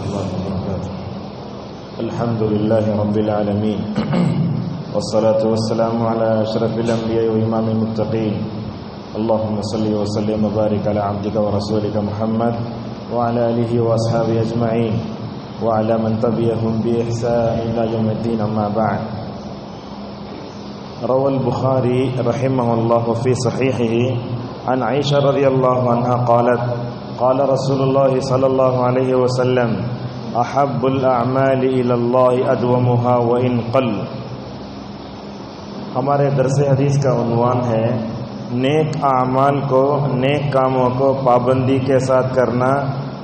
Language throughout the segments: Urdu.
الله وبركاته. الحمد لله رب العالمين والصلاة والسلام على أشرف الأنبياء وإمام المتقين. اللهم صل وسلم وبارك على عبدك ورسولك محمد وعلى آله وأصحابه أجمعين وعلى من تبعهم بإحسان إلى يوم الدين. أما بعد. روى البخاري رحمه الله في صحيحه عن عائشة رضي الله عنها قالت قال رسول الله صلى الله عليه وسلم احب الاعمال الى الله ادومها وان قل. ہمارے درس حدیث کا عنوان ہے نیک اعمال کو، نیک کاموں کو پابندی کے ساتھ کرنا،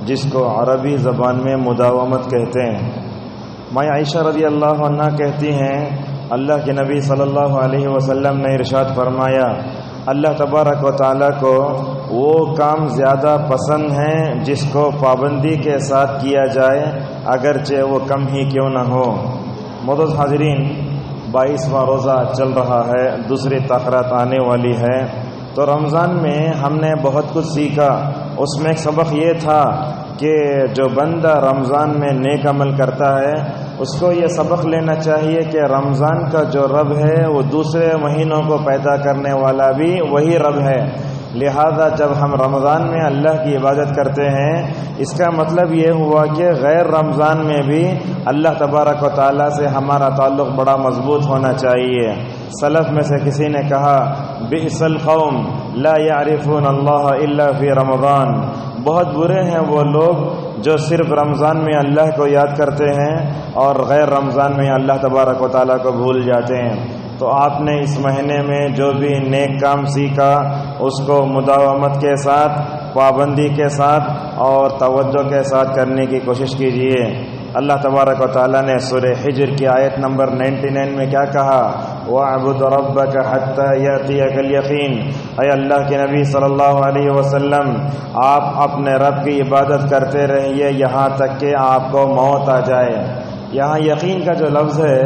جس کو عربی زبان میں مداومت کہتے ہیں. ماں عائشہ رضی اللہ عنہ کہتی ہیں اللہ کے نبی صلی اللہ علیہ وسلم نے ارشاد فرمایا اللہ تبارک و تعالیٰ کو وہ کام زیادہ پسند ہیں جس کو پابندی کے ساتھ کیا جائے اگرچہ وہ کم ہی کیوں نہ ہو. معزز حاضرین، 22واں روزہ چل رہا ہے، دوسری تاخیرات آنے والی ہے. تو رمضان میں ہم نے بہت کچھ سیکھا. اس میں ایک سبق یہ تھا کہ جو بندہ رمضان میں نیک عمل کرتا ہے اس کو یہ سبق لینا چاہیے کہ رمضان کا جو رب ہے وہ دوسرے مہینوں کو پیدا کرنے والا بھی وہی رب ہے. لہذا جب ہم رمضان میں اللہ کی عبادت کرتے ہیں اس کا مطلب یہ ہوا کہ غیر رمضان میں بھی اللہ تبارک و تعالیٰ سے ہمارا تعلق بڑا مضبوط ہونا چاہیے. سلف میں سے کسی نے کہا بئس القوم لا يعرفون اللہ الا فی رمضان. بہت برے ہیں وہ لوگ جو صرف رمضان میں اللہ کو یاد کرتے ہیں اور غیر رمضان میں اللہ تبارک و تعالیٰ کو بھول جاتے ہیں. تو آپ نے اس مہینے میں جو بھی نیک کام سیکھا اس کو مداومت کے ساتھ، پابندی کے ساتھ اور توجہ کے ساتھ کرنے کی کوشش کیجیے. اللہ تبارک و تعالیٰ نے سورہ حجر کی آیت نمبر 99 میں کیا کہا؟ وَاعْبُدْ رَبَّكَ حَتَّى يَأْتِيَكَ الْيَقِينُ. اے اللہ کے نبی صلی اللہ علیہ وسلم، آپ اپنے رب کی عبادت کرتے رہیے یہاں تک کہ آپ کو موت آ جائے. یہاں یقین کا جو لفظ ہے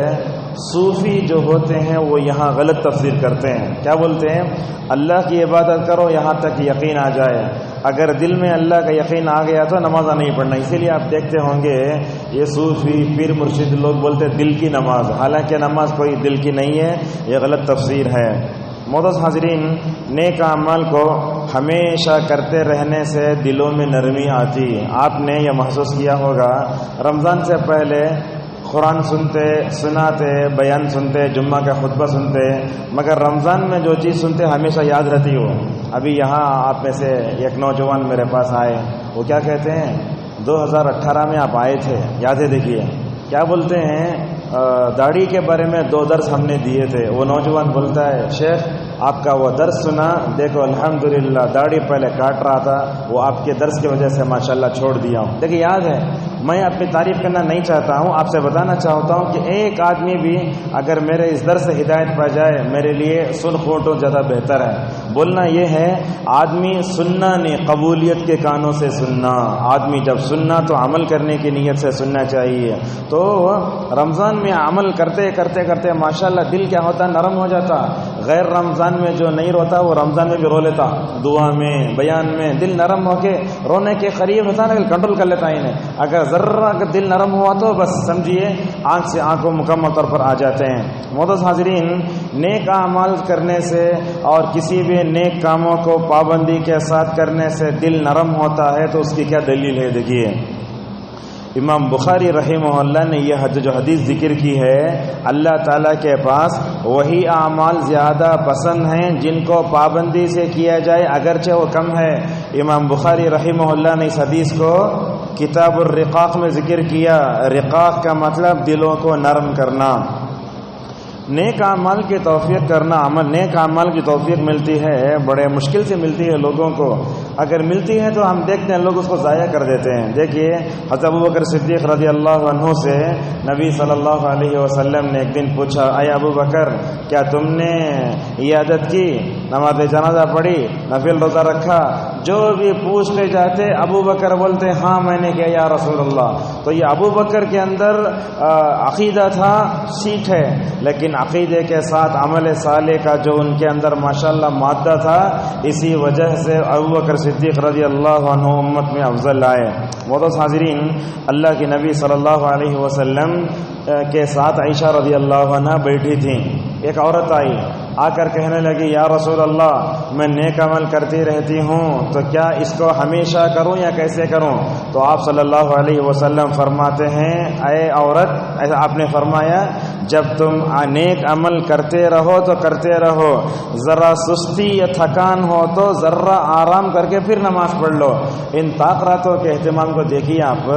صوفی جو ہوتے ہیں وہ یہاں غلط تفسیر کرتے ہیں. کیا بولتے ہیں؟ اللہ کی عبادت کرو یہاں تک یقین آ جائے. اگر دل میں اللہ کا یقین آ گیا تو نماز نہیں پڑھنا. اسی لیے آپ دیکھتے ہوں گے یہ صوفی پیر مرشد لوگ بولتے دل کی نماز، حالانکہ نماز کوئی دل کی نہیں ہے. یہ غلط تفسیر ہے. معزز حاضرین، نیک اعمال کو ہمیشہ کرتے رہنے سے دلوں میں نرمی آتی. آپ نے یہ محسوس کیا ہوگا رمضان سے پہلے قرآن سناتے، بیان سنتے، جمعہ کا خطبہ سنتے، مگر رمضان میں جو چیز سنتے ہمیشہ یاد رہتی ہو. ابھی یہاں آپ میں سے ایک نوجوان میرے پاس آئے، وہ کیا کہتے ہیں 2018 میں آپ آئے تھے، یاد ہے؟ دیکھیے کیا بولتے ہیں، داڑھی کے بارے میں 2 درس ہم نے دیے تھے. وہ نوجوان بولتا ہے شیخ آپ کا وہ درس سنا، دیکھو الحمدللہ داڑھی پہلے کاٹ رہا تھا، وہ آپ کے درس کی وجہ سے ماشاءاللہ چھوڑ دیا ہوں. دیکھیں یاد ہے، میں اپنی تعریف کرنا نہیں چاہتا ہوں، آپ سے بتانا چاہتا ہوں کہ ایک آدمی بھی اگر میرے اس درس سے ہدایت پا جائے میرے لیے سرخ فوٹو زیادہ بہتر ہے. بولنا یہ ہے آدمی سننا نہیں، قبولیت کے کانوں سے سننا. آدمی جب سننا تو عمل کرنے کی نیت سے سننا چاہیے. تو رمضان میں عمل کرتے کرتے کرتے ماشاءاللہ دل کیا ہوتا، نرم ہو جاتا. غیر رمضان میں جو نہیں روتا وہ رمضان میں بھی رو لیتا، دعا میں، بیان میں دل نرم ہو کے رونے کے قریب ہوتا نا، کنٹرول کر لیتا انہیں. اگر ذرا دل نرم ہوا تو بس سمجھیے آنکھ سے آنکھوں مکمل طور پر آ جاتے ہیں. معزز حاضرین، نیک اعمال کرنے سے اور کسی بھی نیک کاموں کو پابندی کے ساتھ کرنے سے دل نرم ہوتا ہے. تو اس کی کیا دلیل ہے؟ دیکھیے امام بخاری رحمہ اللہ نے یہ جو حدیث ذکر کی ہے، اللہ تعالیٰ کے پاس وہی اعمال زیادہ پسند ہیں جن کو پابندی سے کیا جائے اگرچہ وہ کم ہے. امام بخاری رحمہ اللہ نے اس حدیث کو کتاب الرقاق میں ذکر کیا. رقاق کا مطلب دلوں کو نرم کرنا. نیک اعمال کی توفیق کرنا، نیک اعمال کی توفیق ملتی ہے بڑے مشکل سے ملتی ہے لوگوں کو. اگر ملتی ہے تو ہم دیکھتے ہیں لوگ اس کو ضائع کر دیتے ہیں. دیکھیے حضرت ابوبکر صدیق رضی اللہ عنہ سے نبی صلی اللہ علیہ وسلم نے ایک دن پوچھا اے ابوبکر کیا تم نے عیادت کی، نماز جنازہ پڑھی، نفل روزہ رکھا؟ جو بھی پوچھتے جاتے ابو بکر بولتے ہاں میں نے کیا یا رسول اللہ. تو یہ ابو بکر کے اندر عقیدہ تھا ٹھیک ہے، لیکن عقیدے کے ساتھ عمل صالح کا جو ان کے اندر ماشاءاللہ مادہ تھا، اسی وجہ سے ابو بکر صدیق رضی اللہ عنہ امت میں افضل آئے. معزز حاضرین، اللہ کے نبی صلی اللہ علیہ وسلم کے ساتھ عائشہ رضی اللہ عنہ بیٹھی تھیں. ایک عورت آئی، آ کر کہنے لگی یا رسول اللہ میں نیک عمل کرتی رہتی ہوں، تو کیا اس کو ہمیشہ کروں یا کیسے کروں؟ تو آپ صلی اللہ علیہ وسلم فرماتے ہیں اے عورت، آپ نے فرمایا جب تم نیک عمل کرتے رہو تو کرتے رہو، ذرا سستی یا تھکان ہو تو ذرا آرام کر کے پھر نماز پڑھ لو. ان طاق راتوں کے اہتمام کو دیکھیے آپ،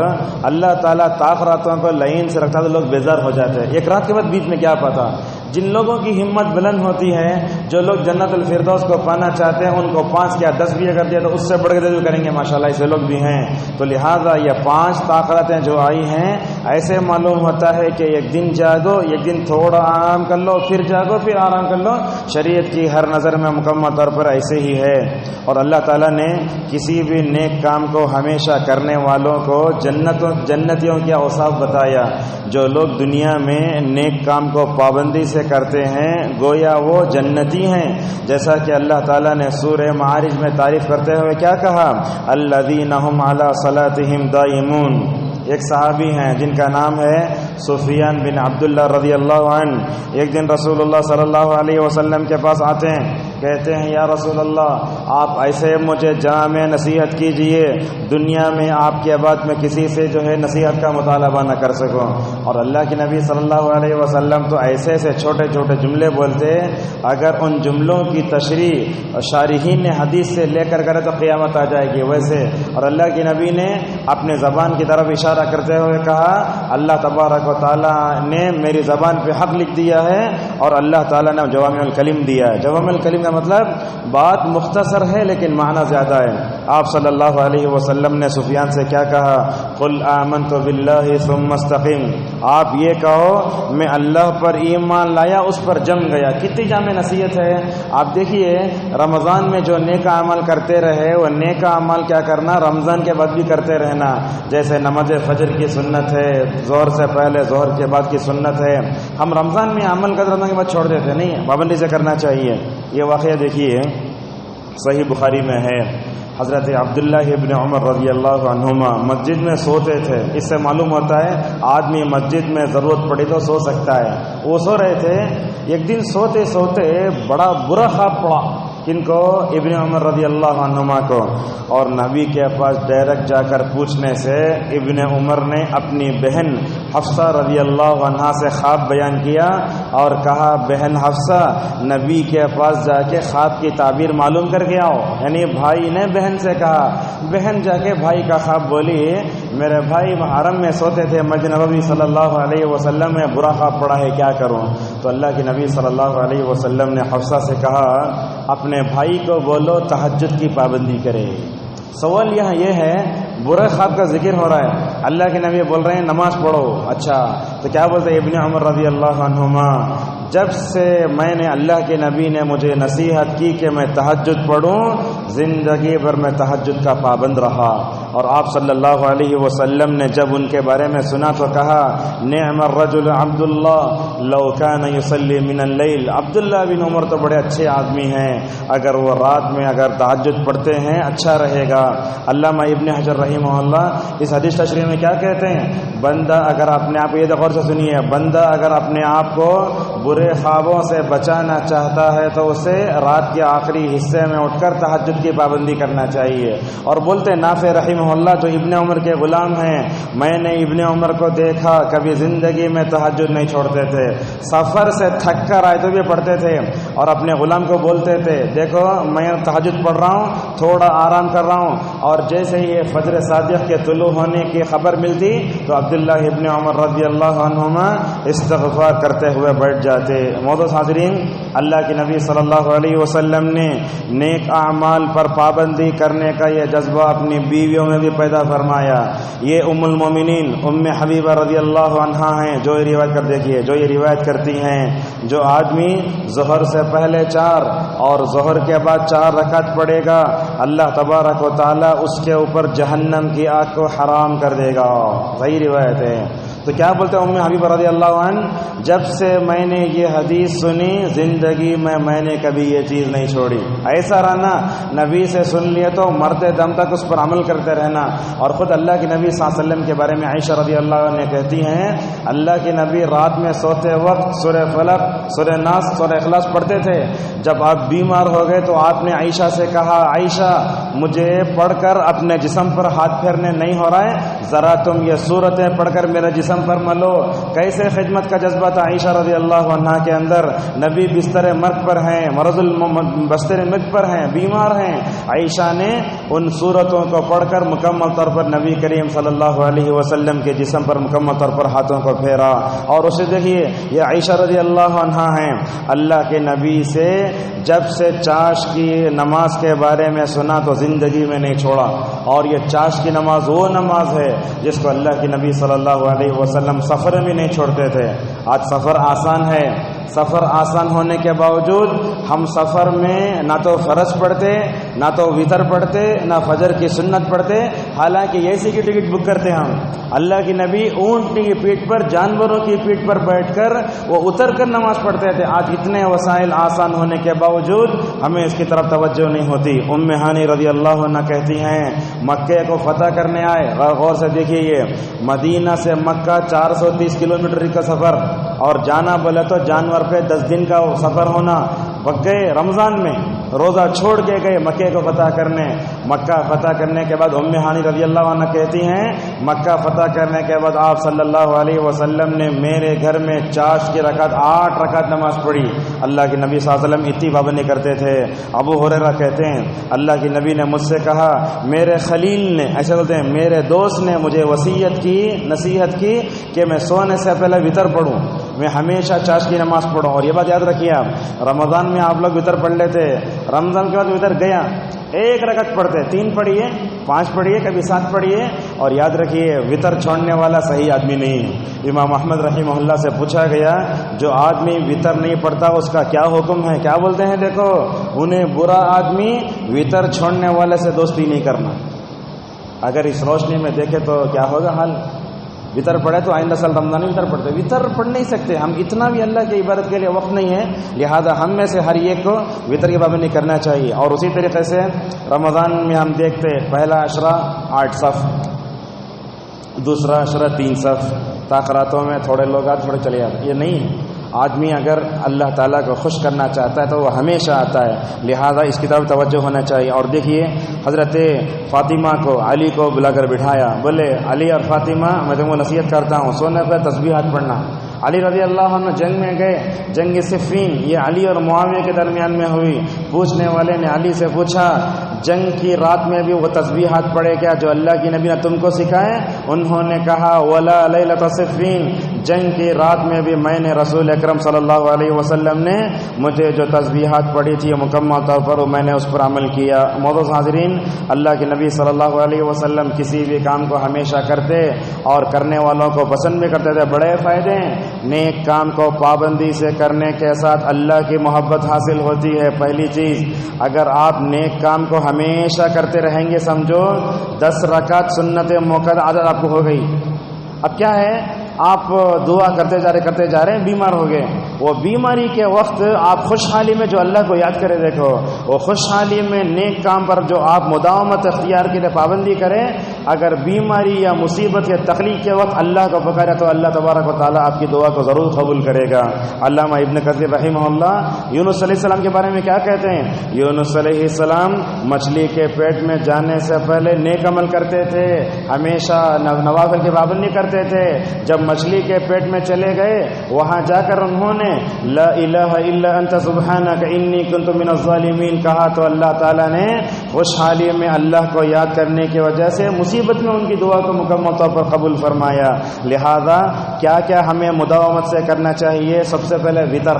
اللہ تعالیٰ طاق راتوں کو لائن سے رکھتا تو لوگ بیزار ہو جاتے ہیں. ایک رات کے بعد بیچ میں کیا پتا. جن لوگوں کی ہمت بلند ہوتی ہے، جو لوگ جنت الفردوس کو پانا چاہتے ہیں، ان کو 5 یا 10 بھی اگر دیا تو اس سے بڑھ کے جو کریں گے ماشاءاللہ، ایسے لوگ بھی ہیں. تو لہٰذا یہ 5 طاقتیں جو آئی ہیں، ایسے معلوم ہوتا ہے کہ ایک دن جاگو، ایک دن تھوڑا آرام کر لو، پھر جاگو، پھر آرام کر لو. شریعت کی ہر نظر میں مکمل طور پر ایسے ہی ہے. اور اللہ تعالیٰ نے کسی بھی نیک کام کو ہمیشہ کرنے والوں کو جنتیوں کے اوصاف بتایا. جو لوگ دنیا میں نیک کام کو پابندی سے کرتے ہیں گویا وہ جنتی ہیں. جیسا کہ اللہ تعالیٰ نے سورہ معارج میں تعریف کرتے ہوئے کیا کہا، الذین هم علی صلاتهم دائمون. ایک صحابی ہیں جن کا نام ہے سفیان بن عبداللہ رضی اللہ عنہ. ایک دن رسول اللہ صلی اللہ علیہ وسلم کے پاس آتے ہیں، کہتے ہیں یا رسول اللہ آپ ایسے مجھے جامع نصیحت کیجئے، دنیا میں آپ کے بعد میں کسی سے جو ہے نصیحت کا مطالبہ نہ کر سکوں. اور اللہ کے نبی صلی اللہ علیہ وسلم تو ایسے سے چھوٹے چھوٹے جملے بولتے، اگر ان جملوں کی تشریح شارحین حدیث سے لے کر کرے تو قیامت آ جائے گی ویسے. اور اللہ کے نبی نے اپنے زبان کی طرف اشارہ کرتے ہوئے کہا اللہ تبارک و تعالیٰ نے میری زبان پہ حق لکھ دیا ہے، اور اللہ تعالیٰ نے جوامع الکلم دیا ہے. جوامع الکلم کا مطلب بات مختصر ہے لیکن معنی زیادہ ہے. آپ صلی اللہ علیہ وسلم نے سفیان سے کیا کہا، قل آمنت باللہ ثم استقم. آپ یہ کہو میں اللہ پر ایمان لایا، اس پر جم گیا. کتنی جامع نصیحت ہے. آپ دیکھیے رمضان میں جو نیکا عمل کرتے رہے، وہ نیکا عمل کیا کرنا رمضان کے بعد بھی کرتے رہنا. جیسے نماز فجر کی سنت ہے، ظہر سے پہلے ظہر کے بعد کی سنت ہے. ہم رمضان میں عمل کرتے رمضان کے بعد چھوڑ دیتے نہیں، پابندی سے کرنا چاہیے. یہ واقعہ دیکھیے صحیح بخاری میں ہے. حضرت عبداللہ ابن عمر رضی اللہ عنہما مسجد میں سوتے تھے. اس سے معلوم ہوتا ہے آدمی مسجد میں ضرورت پڑی تو سو سکتا ہے. وہ سو رہے تھے، ایک دن سوتے سوتے بڑا برا خواب پڑا. کن کو؟ ابن عمر رضی اللہ عنہما کو. اور نبی کے پاس ڈائریکٹ جا کر پوچھنے سے ابن عمر نے اپنی بہن حفصہ رضی اللہ عنہا سے خواب بیان کیا اور کہا بہن حفصہ نبی کے پاس جا کے خواب کی تعبیر معلوم کر کے آؤ. یعنی بھائی نے بہن سے کہا. بہن جا کے بھائی کا خواب بولی میرے بھائی حرم میں سوتے تھے، مسجد نبوی صلی اللہ علیہ وسلم میں برا خواب پڑا ہے، کیا کروں؟ تو اللہ کے نبی صلی اللہ علیہ وسلم نے حفصہ سے کہا اپنے بھائی کو بولو تہجد کی پابندی کرے. سوال یہاں یہ ہے برے خواب کا ذکر ہو رہا ہے، اللہ کے نبی بول رہے ہیں نماز پڑھو. اچھا تو کیا بولتے ہیں ابن عمر رضی اللہ عنہما، جب سے میں نے اللہ کے نبی نے مجھے نصیحت کی کہ میں تہجد پڑھوں، زندگی بھر میں تہجد کا پابند رہا. اور آپ صلی اللہ علیہ وسلم نے جب ان کے بارے میں سنا تو کہا نعم الرجل عبداللہ لو کان یصلی من اللیل. عبداللہ بن عمر تو بڑے اچھے آدمی ہیں، اگر وہ رات میں اگر تہجد پڑھتے ہیں اچھا رہے گا. علامہ ابن حجر رحمہ اللہ اس حدیث تشریح میں کیا کہتے ہیں، بندہ اگر اپنے آپ کو، یہ غور سے سنیے، بندہ اگر اپنے آپ کو برے خوابوں سے بچانا چاہتا ہے تو اسے رات کے آخری حصے میں اٹھ کر تہجد کی پابندی کرنا چاہیے. اور بولتے نافع رحمہ اللہ جو ابن عمر کے غلام ہیں، میں نے ابن عمر کو دیکھا کبھی زندگی میں تہجد نہیں چھوڑتے تھے، سفر سے تھک کر آئے تو بھی پڑھتے تھے. اور اپنے غلام کو بولتے تھے دیکھو میں تہجد پڑھ رہا ہوں، تھوڑا آرام کر رہا ہوں. اور جیسے ہی فجر صادق کے طلوع ہونے کی خبر ملتی تو عبداللہ ابن عمر رضی اللہ عنہما استغفار کرتے ہوئے بیٹھ جاتے. جاتے۔ معزز حاضرین، اللہ کے نبی صلی اللہ علیہ وسلم نے نیک اعمال پر پابندی کرنے کا یہ جذبہ اپنی بیویوں میں بھی پیدا فرمایا۔ یہ ام المومنین ام حبیبہ رضی اللہ عنہا ہیں جو یہ روایت کر دیکھیے، جو یہ روایت کرتی ہیں جو آدمی ظہر سے پہلے 4 اور ظہر کے بعد 4 رکعت پڑھے گا، اللہ تبارک و تعالی اس کے اوپر جہنم کی آگ کو حرام کر دے گا۔ صحیح روایت ہے۔ تو کیا بولتے ہیں ام حبیبہ رضی اللہ عنہ، جب سے میں نے یہ حدیث سنی زندگی میں نے کبھی یہ چیز نہیں چھوڑی۔ ایسا رہنا، نبی سے سن لیے تو مرتے دم تک اس پر عمل کرتے رہنا۔ اور خود اللہ کے نبی صلی اللہ علیہ وسلم کے بارے میں عائشہ رضی اللہ عنہ کہتی ہیں، اللہ کے نبی رات میں سوتے وقت سورہ فلق، سورہ ناس، سورہ اخلاص پڑھتے تھے۔ جب آپ بیمار ہو گئے تو آپ نے عائشہ سے کہا، عائشہ مجھے پڑھ کر اپنے جسم پر ہاتھ پھیرنے نہیں ہو رہا ہے، ذرا تم یہ سورتیں پڑھ کر میرے جسم پر ملو۔ کیسے خدمت کا جذبہ تھا عائشہ رضی اللہ عنہا کے اندر۔ نبی بستر مرگ پر ہیں، بستر مرگ پر ہیں، بیمار ہیں، عائشہ نے ان صورتوں کو پڑھ کر مکمل طور پر نبی کریم صلی اللہ علیہ وسلم کے جسم پر مکمل طور پر ہاتھوں کو پھیرا۔ اور اسے دیکھیے، یہ عائشہ رضی اللہ عنہا ہیں، اللہ کے نبی سے جب سے چاش کی نماز کے بارے میں سنا تو زندگی میں نہیں چھوڑا۔ اور یہ چاش کی نماز وہ نماز ہے جس کو اللہ کے نبی صلی اللہ علیہ وسلم سفر میں نہیں چھوڑتے تھے۔ آج سفر آسان ہے، سفر آسان ہونے کے باوجود ہم سفر میں نہ تو فرض پڑھتے، نہ تو وتر پڑھتے، نہ فجر کی سنت پڑھتے، حالانکہ اے سی کی ٹکٹ بک کرتے ہم۔ اللہ کی نبی اونٹنی کی پیٹھ پر، جانوروں کی پیٹھ پر بیٹھ کر وہ اتر کر نماز پڑھتے تھے۔ آج اتنے وسائل آسان ہونے کے باوجود ہمیں اس کی طرف توجہ نہیں ہوتی۔ ام ہانی رضی اللہ عنہ کہتی ہیں، مکے کو فتح کرنے آئے، غور سے دیکھیے، یہ مدینہ سے مکہ 430 کلومیٹر کا سفر، اور جانا بولے تو جانور پہ 10 دن کا سفر ہونا۔ وقت گئے رمضان میں، روزہ چھوڑ کے گئے مکے کو فتح کرنے۔ مکہ فتح کرنے کے بعد ام ہانی رضی اللہ عنہ کہتی ہیں، مکہ فتح کرنے کے بعد آپ صلی اللہ علیہ وسلم نے میرے گھر میں چاش کی رکعت 8 رکعت نماز پڑھی۔ اللہ کے نبی صلی اللہ علیہ وسلم اتنی پابندی کرتے تھے۔ ابو ہریرہ کہتے ہیں، اللہ کے نبی نے مجھ سے کہا، میرے خلیل نے، ایسے بولتے ہیں میرے دوست نے مجھے وصیت کی، نصیحت کی کہ میں سونے سے پہلے وتر پڑھوں، میں ہمیشہ چاش کی نماز پڑھوں۔ اور یہ بات یاد رکھیے، آپ رمضان میں آپ لوگ وتر پڑھ لیتے، رمضان کے بعد وتر گیا، 1 رکعت پڑھتے، 3 پڑھیے، 5 پڑھیے، کبھی 7 پڑھیے۔ اور یاد رکھیے، وتر چھوڑنے والا صحیح آدمی نہیں ہے۔ امام احمد رحمہ اللہ سے پوچھا گیا، جو آدمی وتر نہیں پڑھتا اس کا کیا حکم ہے؟ کیا بولتے ہیں؟ دیکھو، انہیں برا آدمی وتر چھوڑنے والے سے دوستی نہیں کرنا۔ اگر اس روشنی میں دیکھے تو کیا ہوگا حال؟ وتر پڑھے تو آئندہ سال رمضان میں وتر پڑھتے، وتر پڑھ نہیں سکتے ہم، اتنا بھی اللہ کی عبادت کے لیے وقت نہیں ہے، لہذا ہم میں سے ہر ایک کو وتر کی پابندی کرنا چاہیے۔ اور اسی طریقے سے رمضان میں ہم دیکھتے، پہلا عشرہ 8 صف، دوسرا عشرہ 3 صف، تاخراتوں میں تھوڑے لوگ آتے تھوڑے چلے جاتے۔ یہ نہیں، آدمی اگر اللہ تعالیٰ کو خوش کرنا چاہتا ہے تو وہ ہمیشہ آتا ہے، لہذا اس کی طرف توجہ ہونا چاہیے۔ اور دیکھیے، حضرت فاطمہ کو، علی کو بلا کر بٹھایا، بولے علی اور فاطمہ میں تم کو نصیحت کرتا ہوں، سونے پہ تسبیحات پڑھنا۔ علی رضی اللہ عنہ جنگ میں گئے، جنگ صفین، یہ علی اور معاویہ کے درمیان میں ہوئی۔ پوچھنے والے نے علی سے پوچھا، جنگ کی رات میں بھی وہ تسبیحات پڑھے کیا جو اللہ کی نبی نے تم کو سکھائے؟ انہوں نے کہا، ولا لیلۃ صفین، جنگ کی رات میں بھی میں نے رسول اکرم صلی اللہ علیہ وسلم نے مجھے جو تسبیحات پڑھی تھی مکمل طور پر میں نے اس پر عمل کیا۔ معزز حاضرین، اللہ کے نبی صلی اللہ علیہ وسلم کسی بھی کام کو ہمیشہ کرتے اور کرنے والوں کو پسند بھی کرتے تھے۔ بڑے فائدے ہیں نیک کام کو پابندی سے کرنے کے ساتھ، اللہ کی محبت حاصل ہوتی ہے۔ پہلی چیز، اگر آپ نیک کام کو ہمیشہ کرتے رہیں گے، سمجھو 10 رکعت سنت موقع عادت آپ کو ہو گئی۔ اب کیا ہے، آپ دعا کرتے جا رہے ہیں، بیمار ہو گئے، وہ بیماری کے وقت آپ خوشحالی میں جو اللہ کو یاد کرے، دیکھو وہ خوشحالی میں نیک کام پر جو آپ مداومت اختیار کے لیے پابندی کریں، اگر بیماری یا مصیبت یا تکلیف کے وقت اللہ کو پکارے تو اللہ تبارک و تعالیٰ آپ کی دعا کو ضرور قبول کرے گا۔ علامہ ابن کثیر رحمہ اللہ یونس علیہ السلام کے بارے میں کیا کہتے ہیں؟ یونس علیہ السلام مچھلی کے پیٹ میں جانے سے پہلے نیک عمل کرتے تھے، ہمیشہ نوافل کی پابندی کرتے تھے۔ جب مچھلی کے پیٹ میں چلے گئے، وہاں جا کر انہوں نے لا الہ الا انت سبحانک انی کنت من الظالمین کہا، تو اللہ تعالیٰ نے خوشحالی میں اللہ کو یاد کرنے کی وجہ سے مصیبت میں ان کی دعا کو مکمل طور پر قبول فرمایا۔ لہذا کیا کیا ہمیں مداومت سے کرنا چاہیے؟ سب سے پہلے وطر،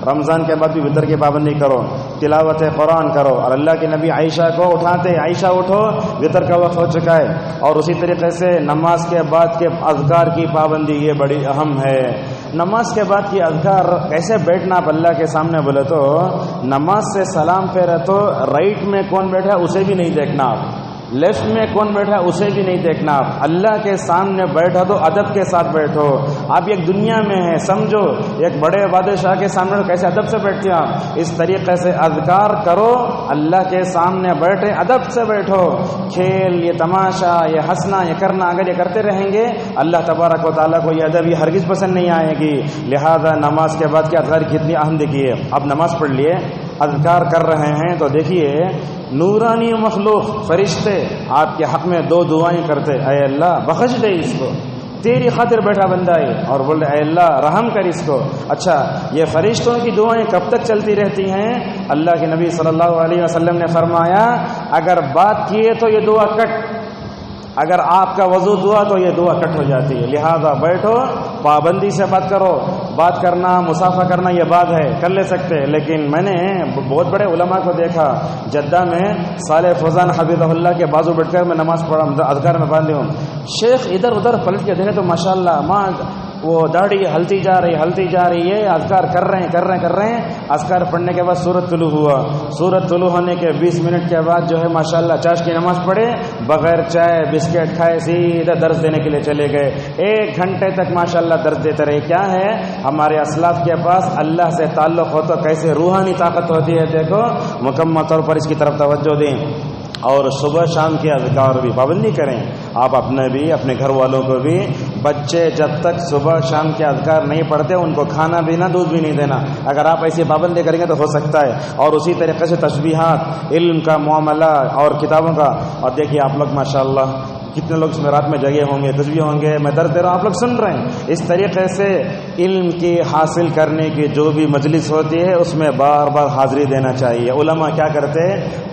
رمضان کے بعد بھی وطر کی پابندی کرو، تلاوت قرآن کرو، اور اللہ کے نبی عائشہ کو اٹھاتے، عائشہ اٹھو وطر کا وقت ہو چکا ہے۔ اور اسی طریقے سے نماز کے بعد کے اذکار کی پابندی یہ بڑی اہم ہے۔ نماز کے بعد کی اذکار کیسے بیٹھنا آپ اللہ کے سامنے؟ بولے تو نماز سے سلام پھیرے تو رائٹ میں کون بیٹھا اسے بھی نہیں دیکھنا آپ، لیفٹ میں کون بیٹھا اسے بھی نہیں دیکھنا آپ، اللہ کے سامنے بیٹھا تو ادب کے ساتھ بیٹھو۔ آپ ایک دنیا میں ہیں، سمجھو ایک بڑے بادشاہ کے سامنے کیسے ادب سے بیٹھتے ہیں آپ، اس طریقے سے اذکار کرو، اللہ کے سامنے بیٹھے ادب سے بیٹھو۔ کھیل، یہ تماشا، یہ ہنسنا، یہ کرنا اگر یہ کرتے رہیں گے اللہ تبارک و تعالیٰ کو یہ ادب یہ ہرگز پسند نہیں آئے گی۔ لہذا نماز کے بعد کی اذکار کتنی اہم دیکھیے، اب نماز پڑھ لیے، اذکار کر رہے ہیں تو دیکھیے نورانی مخلوق فرشتے آپ کے حق میں دو دعائیں کرتے، اے اللہ بخش دے اس کو، تیری خاطر بیٹھا بندہ ہے، اور بول رہے اے اللہ رحم کر اس کو۔ اچھا، یہ فرشتوں کی دعائیں کب تک چلتی رہتی ہیں؟ اللہ کے نبی صلی اللہ علیہ وسلم نے فرمایا اگر بات کیے تو یہ دعا کٹ، اگر آپ کا وضو ہوا تو یہ دعا کٹ ہو جاتی ہے۔ لہذا بیٹھو، پابندی سے بات کرو، بات کرنا، مسافہ کرنا یہ بات ہے، کر لے سکتے، لیکن میں نے بہت بڑے علماء کو دیکھا جدہ میں، صالح فوزان حفظہ اللہ کے بازو بیٹھ کر میں نماز پڑھا، اذکار میں باندھے ہوں، شیخ ادھر ادھر پلٹ کے دیکھے تو ماشاءاللہ ماں وہ داڑھی ہلتی جا رہی ہے، اذکار کر رہے ہیں۔ اذکار پڑھنے کے بعد سورت طلوع ہوا، سورت طلوع ہونے کے 20 منٹ کے بعد جو ہے ماشاءاللہ چاش کی نماز پڑھے، بغیر چائے بسکٹ کھائے سیدھا درس دینے کے لیے چلے گئے، 1 گھنٹے تک ماشاءاللہ درس دیتے رہے۔ کیا ہے ہمارے اسلاف کے پاس اللہ سے تعلق ہو تو کیسے روحانی طاقت ہوتی ہے، دیکھو مکمل طور پر اس کی طرف توجہ دیں، اور صبح شام کے اذکار بھی پابندی کریں، آپ اپنے بھی اپنے گھر والوں کو بھی۔ بچے جب تک صبح شام کے اذکار نہیں پڑھتے ان کو کھانا بھی نہ دودھ بھی نہیں دینا، اگر آپ ایسی پابندی کریں گے تو ہو سکتا ہے۔ اور اسی طریقے سے تسبیحات، علم کا معاملہ اور کتابوں کا، اور دیکھیے آپ لوگ ماشاءاللہ کتنے لوگ اس میں رات میں جگے ہوں گے، تسبیح ہوں گے، میں درد دے رہا ہوں آپ لوگ سن رہے ہیں۔ اس طریقے سے علم کی حاصل کرنے کی جو بھی مجلس ہوتی ہے اس میں بار بار حاضری دینا چاہیے۔ علماء کیا کرتے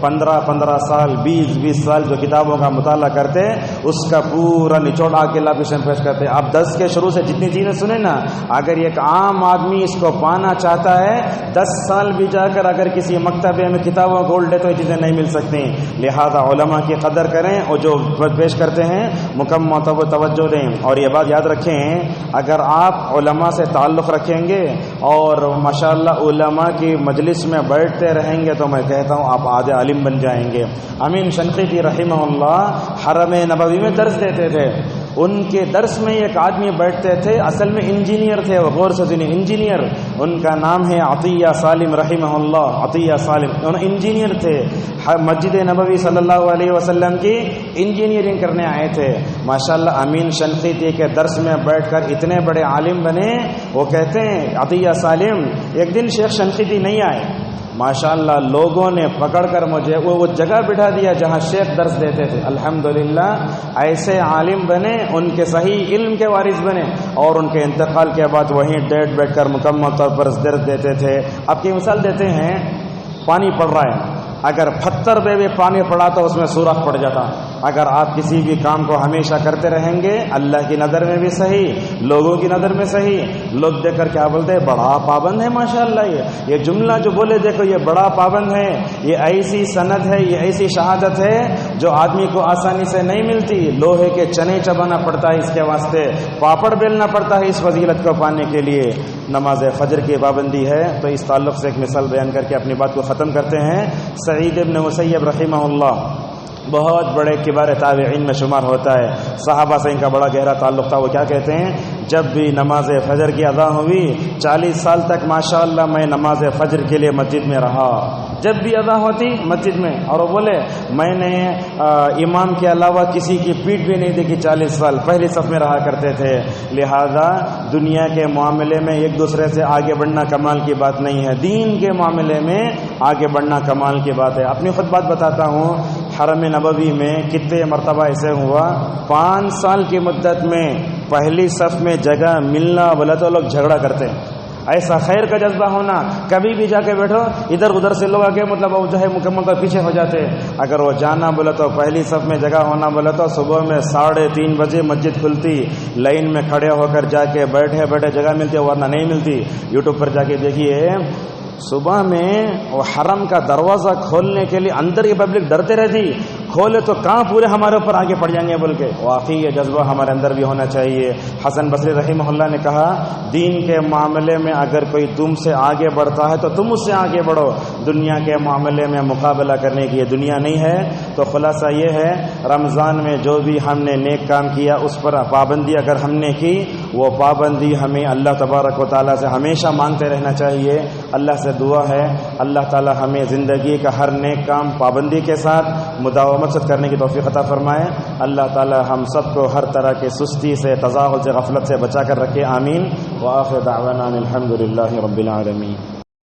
15 سال 20 سال جو کتابوں کا مطالعہ کرتے اس کا پورا نچوڑ آ کے لاپیشن پیش کرتے۔ آپ 10 کے شروع سے جتنی چیزیں سنیں نا، اگر ایک عام آدمی اس کو پانا چاہتا ہے 10 سال بھی جا کر اگر کسی مکتبے میں کتابوں کو الٹے تو یہ چیزیں نہیں مل سکتی۔ لہذا علماء کی قدر کریں اور جو پیش کرتے ہیں مکمل توجہ دیں۔ اور یہ بات یاد رکھیں، اگر آپ علماء سے تعلق رکھیں گے اور ماشاءاللہ علماء کی مجلس میں بیٹھتے رہیں گے تو میں کہتا ہوں آپ آدھے عالم بن جائیں گے۔ امین شنقیطی رحمہ اللہ حرم نبوی میں درس دیتے تھے، ان کے درس میں ایک آدمی بیٹھتے تھے، اصل میں انجینئر تھے، وہ غور سے سنیں، انجینئر، ان کا نام ہے عطیہ سالم رحمہ اللہ، عطیہ سالم، انہوں انجینئر تھے، مسجد نبوی صلی اللہ علیہ وسلم کی انجینئرنگ کرنے آئے تھے۔ ماشاءاللہ امین شنقیطی کے درس میں بیٹھ کر اتنے بڑے عالم بنے۔ وہ کہتے ہیں عطیہ سالم، ایک دن شیخ شنقیطی نہیں آئے، ماشاءاللہ لوگوں نے پکڑ کر مجھے وہ جگہ بٹھا دیا جہاں شیخ درس دیتے تھے۔ الحمدللہ ایسے عالم بنے، ان کے صحیح علم کے وارث بنے، اور ان کے انتقال کے بعد وہیں ڈیٹ بیٹھ کر مکمل طور پر درس دیتے تھے۔ اب کی مثال دیتے ہیں، پانی پڑ رہا ہے، اگر پتھر پہ بھی پانی پڑا تو اس میں سوراخ پڑ جاتا۔ اگر آپ کسی بھی کام کو ہمیشہ کرتے رہیں گے اللہ کی نظر میں بھی صحیح، لوگوں کی نظر میں صحیح، لوگ دیکھ کر کیا بولتے ہیں بڑا پابند ہے ماشاءاللہ، یہ جملہ جو بولے دیکھو یہ بڑا پابند ہے، یہ ایسی سند ہے، یہ ایسی شہادت ہے جو آدمی کو آسانی سے نہیں ملتی۔ لوہے کے چنے چبانا پڑتا ہے اس کے واسطے، پاپڑ بیلنا پڑتا ہے اس فضیلت کو پانے کے لیے۔ نماز فجر کی پابندی ہے تو اس تعلق سے ایک مثال بیان کر کے اپنی بات کو ختم کرتے ہیں۔ سعید ابن مسیب رحمہ اللہ بہت بڑے کبار تابعین میں شمار ہوتا ہے، صحابہ سے ان کا بڑا گہرا تعلق تھا۔ وہ کیا کہتے ہیں، جب بھی نماز فجر کی اذان ہوئی 40 سال تک ماشاءاللہ میں نماز فجر کے لیے مسجد میں رہا، جب بھی اذان ہوتی مسجد میں، اور وہ بولے میں نے امام کے علاوہ کسی کی پیٹھ بھی نہیں دیکھی، 40 سال پہلی صف میں رہا کرتے تھے۔ لہذا دنیا کے معاملے میں ایک دوسرے سے آگے بڑھنا کمال کی بات نہیں ہے، دین کے معاملے میں آگے بڑھنا کمال کی بات ہے۔ اپنی خود بات بتاتا ہوں، حرم نبوی میں کتنے مرتبہ ایسے ہوا 5 سال کی مدت میں پہلی صف میں جگہ ملنا بولا تو لوگ جھگڑا کرتے ہیں، ایسا خیر کا جذبہ ہونا، کبھی بھی جا کے بیٹھو ادھر ادھر سے لوگ آگے مطلب جو ہے مکمل طور پیچھے ہو جاتے. اگر وہ جانا بولا تو پہلی صف میں جگہ ہونا بولا تو صبح میں 3:30 بجے مسجد کھلتی، لائن میں کھڑے ہو کر جا کے بیٹھے بیٹھے جگہ ملتی ورنہ نہیں ملتی. یوٹیوب پر جا کے دیکھیے صبح میں وہ حرم کا دروازہ کھولنے کے لیے اندر کی پبلک ڈرتے رہتی، کھولے تو کہاں پورے ہمارے اوپر آگے پڑ جائیں گے بول کے. واقعی یہ جذبہ ہمارے اندر بھی ہونا چاہیے. حسن بصری رحمہ اللہ نے کہا دین کے معاملے میں اگر کوئی تم سے آگے بڑھتا ہے تو تم اس سے آگے بڑھو، دنیا کے معاملے میں مقابلہ کرنے کی یہ دنیا نہیں ہے. تو خلاصہ یہ ہے رمضان میں جو بھی ہم نے نیک کام کیا اس پر پابندی اگر ہم نے کی، وہ پابندی ہمیں اللہ تبارک و تعالیٰ سے ہمیشہ مانگتے رہنا چاہیے. اللہ سے دعا ہے اللہ تعالیٰ ہمیں زندگی کا ہر نیک کام پابندی کے ساتھ مداومت سے کرنے کی توفیق عطا فرمائے. اللہ تعالیٰ ہم سب کو ہر طرح کے سستی سے، تزاحل سے، غفلت سے بچا کر رکھے. آمین. وآخر دعوانا الحمد للہ رب العالمین.